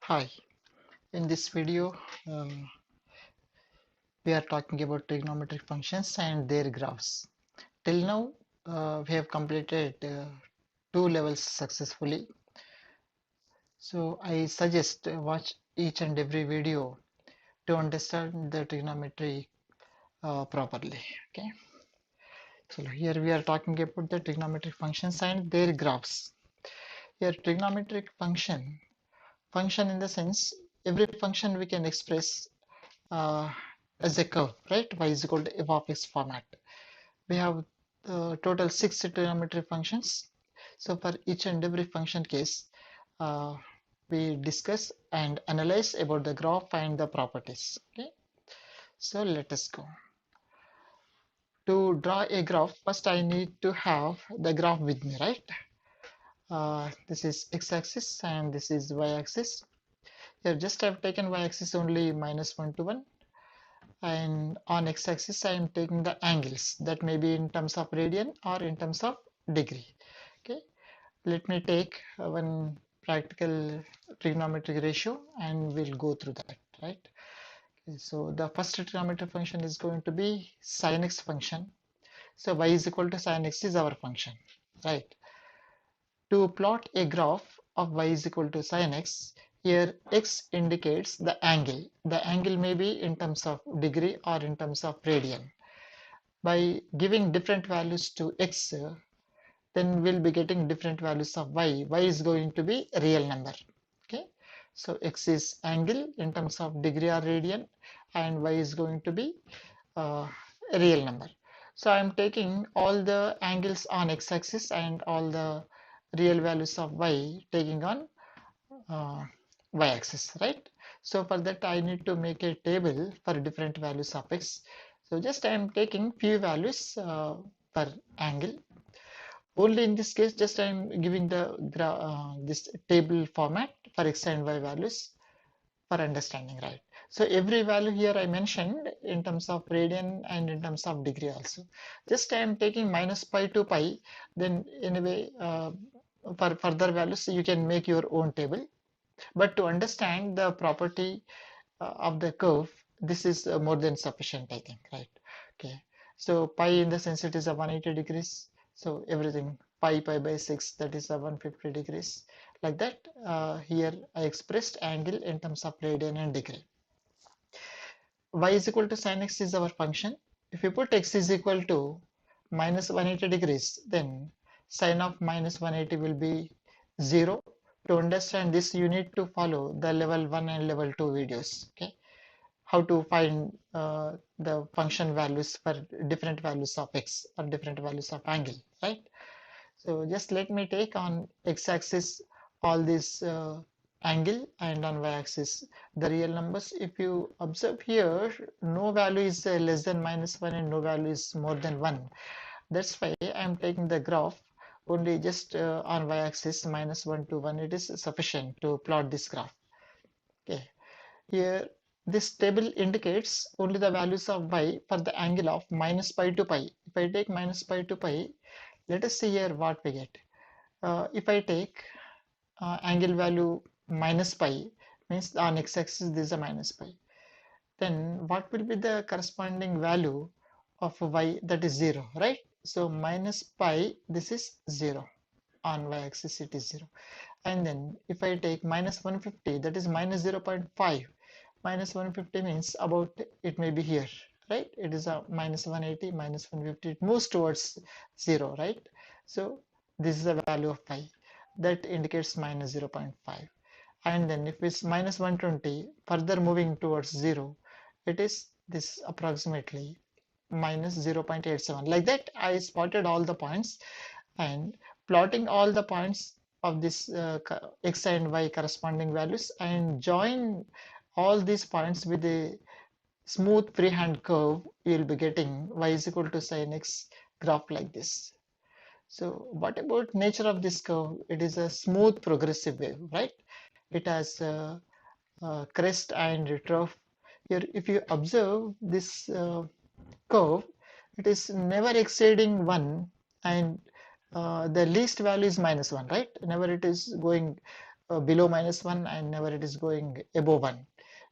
Hi, in this video, we are talking about trigonometric functions and their graphs. Till now, we have completed two levels successfully. So I suggest watch each and every video to understand the trigonometry properly. Okay. So here we are talking about the trigonometric functions and their graphs. Here, trigonometric function in the sense every function we can express uh, as a curve, right? Y is equal to f of x format. We have total 6 trigonometric functions. So for each and every function case, uh, we discuss and analyze about the graph and the properties. Okay, so let us go. To draw a graph, first I need to have the graph with me, right? This is x-axis and this is y-axis. Here just I've taken y-axis only -1 to 1, and on x-axis I am taking the angles that may be in terms of radian or in terms of degree. Okay, let me take one practical trigonometric ratio and we'll go through that, right? Okay, so the first trigonometric function is going to be sin x function. So y is equal to sin x is our function, right? To plot a graph of y is equal to sin x, here x indicates the angle. The angle may be in terms of degree or in terms of radian. By giving different values to x, then we'll be getting different values of y. Y is going to be a real number. Okay, so x is angle in terms of degree or radian, and y is going to be a real number. So I'm taking all the angles on x-axis and all the real values of y taking on uh, y-axis, right? So for that I need to make a table for different values of x. So just I am taking few values per angle. Only in this case, just I am giving the this table format for x and y values for understanding, right? So every value here I mentioned in terms of radian and in terms of degree also. Just I am taking minus pi to pi, then anyway for further values you can make your own table. But to understand the property of the curve, this is more than sufficient, I think, right? Okay. So pi in the sense it is a 180 degrees. So everything pi by 6, that is a 150 degrees. Like that, here I expressed angle in terms of radian and degree. Y is equal to sin x is our function. If you put x is equal to minus 180 degrees, then sin of minus 180 will be 0. To understand this, you need to follow the level 1 and level 2 videos. Okay, how to find the function values for different values of x or different values of angle, right? So just let me take on x-axis all this angle and on y-axis the real numbers. If you observe here, no value is less than -1 and no value is more than 1. That's why I am taking the graph only just on y-axis -1 to 1. It is sufficient to plot this graph. Okay. Here, this table indicates only the values of y for the angle of minus pi to pi. If I take minus pi to pi, let us see here what we get. If I take angle value minus pi, means on x-axis this is a minus pi, then what will be the corresponding value of y, that is 0, right? So minus pi, this is 0, on y-axis it is 0. And then if I take minus 150, that is minus 0.5. Minus 150 means about, it may be here, right? It is a minus 180, minus 150, it moves towards 0, right? So this is the value of pi that indicates minus 0.5. And then if it's minus 120, further moving towards 0, it is this approximately minus 0.87. Like that, I spotted all the points, and plotting all the points of this x and y corresponding values and join all these points with a smooth freehand curve, you will be getting y is equal to sin x graph like this. So what about nature of this curve? It is a smooth progressive wave, right? It has a crest and trough. Here, if you observe this curve, it is never exceeding 1, and the least value is -1, right? Never it is going below -1 and never it is going above 1.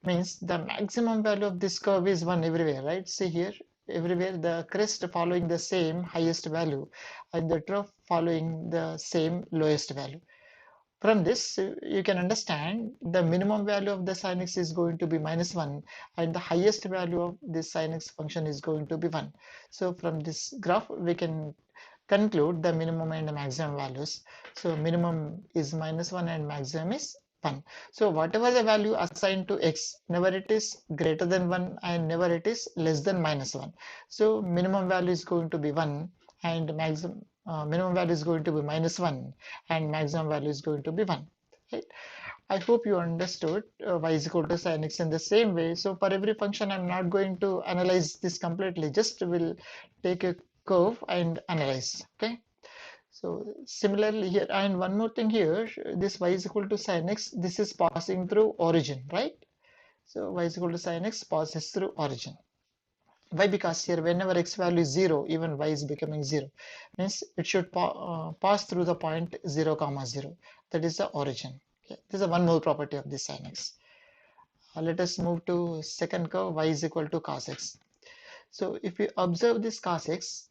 Means the maximum value of this curve is 1 everywhere, right? See here, everywhere the crest following the same highest value and the trough following the same lowest value. From this, you can understand the minimum value of the sin x is going to be -1 and the highest value of this sin x function is going to be 1. So from this graph, we can conclude the minimum and the maximum values. So minimum is -1 and maximum is 1. So whatever the value assigned to x, never it is greater than 1 and never it is less than -1. So minimum value is going to be 1 and minimum value is going to be -1 and maximum value is going to be 1. Right? I hope you understood y is equal to sin x in the same way. So for every function, I'm not going to analyze this completely. Just will take a curve and analyze. Okay. So similarly here, and one more thing here, this y is equal to sin x. This is passing through origin, right? So y is equal to sin x passes through origin. Why? Because here whenever x value is 0, even y is becoming 0. Means it should pass through the point 0, 0. That is the origin. Okay. This is one more property of this sin x. Let us move to second curve, y is equal to cos x. So if we observe this cos x,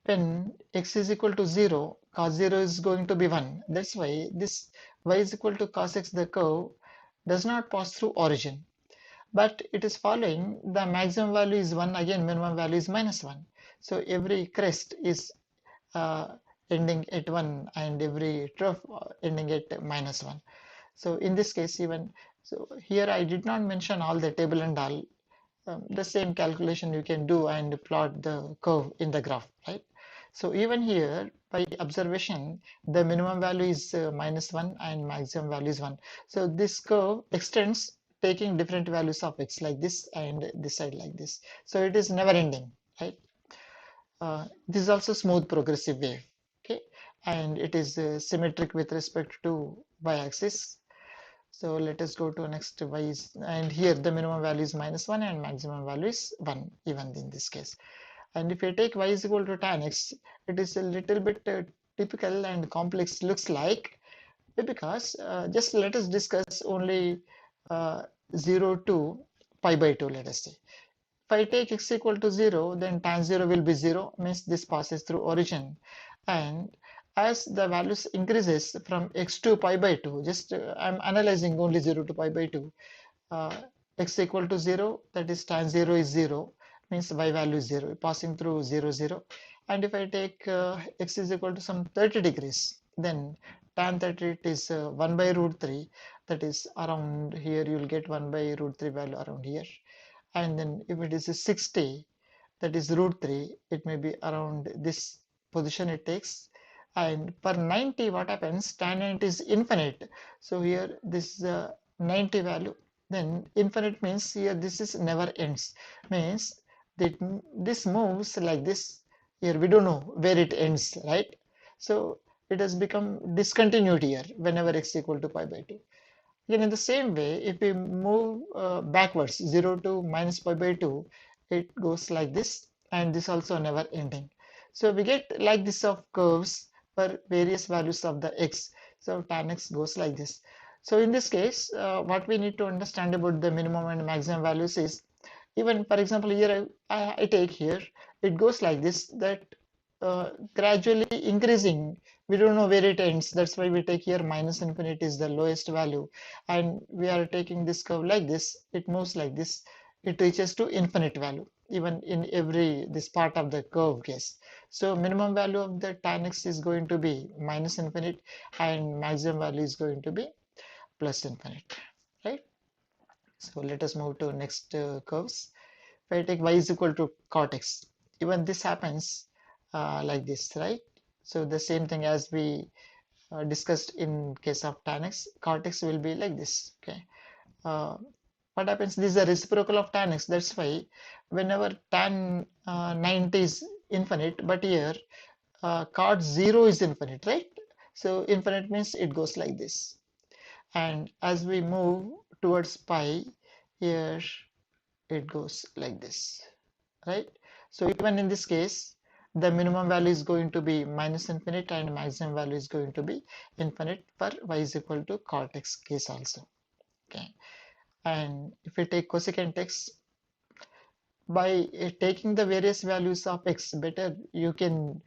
when x is equal to 0, cos 0 is going to be 1. That's why this y is equal to cos x, the curve does not pass through origin, but it is following the maximum value is 1, again minimum value is -1. So every crest is ending at 1 and every trough ending at -1. So in this case, even so here I did not mention all the table and all. The same calculation you can do and plot the curve in the graph, right? So even here by observation, the minimum value is -1 and maximum value is 1. So this curve extends taking different values of x like this and this side like this. So it is never ending, right? This is also smooth progressive wave, okay? And it is symmetric with respect to y-axis. So let us go to next y is, and here the minimum value is -1 and maximum value is 1 even in this case. And if you take y is equal to tan x, it is a little bit typical and complex looks like, because just let us discuss only 0 to pi by 2, let us say. If I take x equal to 0, then tan 0 will be 0, means this passes through origin. And as the values increases from x to pi by 2, just I'm analyzing only 0 to pi by 2, uh, x equal to 0, that is tan 0 is 0, means y value is 0, passing through 0, 0. And if I take x is equal to some 30 degrees, then tan 30 it is 1 by root 3, that is around here you will get 1 by root 3 value around here. And then if it is a 60, that is root 3, it may be around this position it takes. And per 90, what happens? Tan 90 is infinite. So here this is a 90 value. Then infinite means here this is never ends. Means that this moves like this. Here we don't know where it ends, right? So it has become discontinued here whenever x equal to pi by 2. Again, in the same way, if we move backwards 0 to minus pi by 2, it goes like this, and this also never ending. So we get like this of curves for various values of the x. So tan x goes like this. So in this case, what we need to understand about the minimum and maximum values is, even for example here I take here, it goes like this, that gradually increasing. We don't know where it ends. That's why we take here minus infinity is the lowest value. And we are taking this curve like this. It moves like this. It reaches to infinite value, even in every this part of the curve case. So minimum value of the tan x is going to be minus infinite and maximum value is going to be plus infinite, right? So let us move to next curves. If I take y is equal to cot x, even this happens like this, right? So the same thing as we discussed in case of tan x, cot x will be like this, okay? What happens? This is a reciprocal of tan x. That's why whenever tan 90 is infinite, but here cot 0 is infinite, right? So infinite means it goes like this. And as we move towards pi, here it goes like this, right? So even in this case, the minimum value is going to be minus infinite and maximum value is going to be infinite for y is equal to cot x case also. Okay, and if we take cosecant x, by taking the various values of x, better you can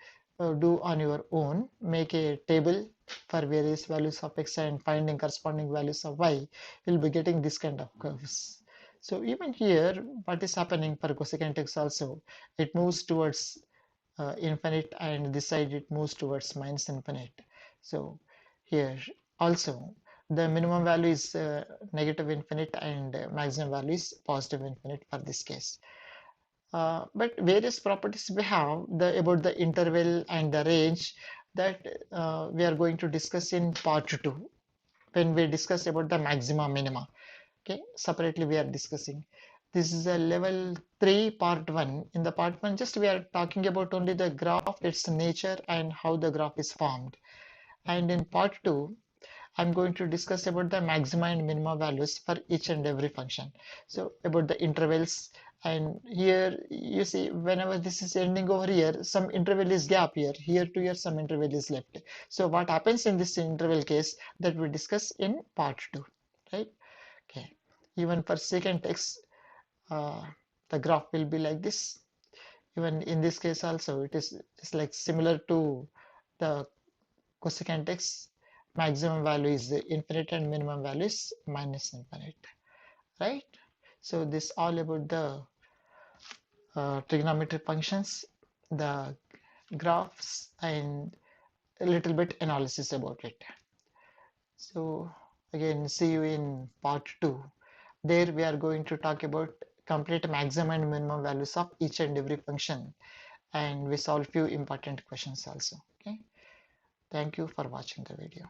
do on your own, make a table for various values of x and finding corresponding values of y, you'll be getting this kind of curves. So even here, what is happening for cosecant x also, it moves towards infinite, and this side it moves towards minus infinite. So here also the minimum value is negative infinite and maximum value is positive infinite for this case. But various properties we have about the interval and the range that we are going to discuss in part 2 when we discuss about the maxima minima. Okay, separately we are discussing. This is a level 3 part 1. In the part 1, just we are talking about only the graph, its nature and how the graph is formed. And in part 2, I'm going to discuss about the maxima and minima values for each and every function. So about the intervals, and here you see whenever this is ending over here, some interval is gap here, here to here some interval is left. So what happens in this interval case, that we discuss in part 2, right? Okay, even for secant x, the graph will be like this. Even in this case also, it's like similar to the cosecant x. Maximum value is infinite and minimum value is minus infinite, right? So this all about the trigonometric functions, the graphs, and a little bit analysis about it. So again, see you in part 2. There we are going to talk about complete maximum and minimum values of each and every function, and we solve few important questions also. Okay, thank you for watching the video.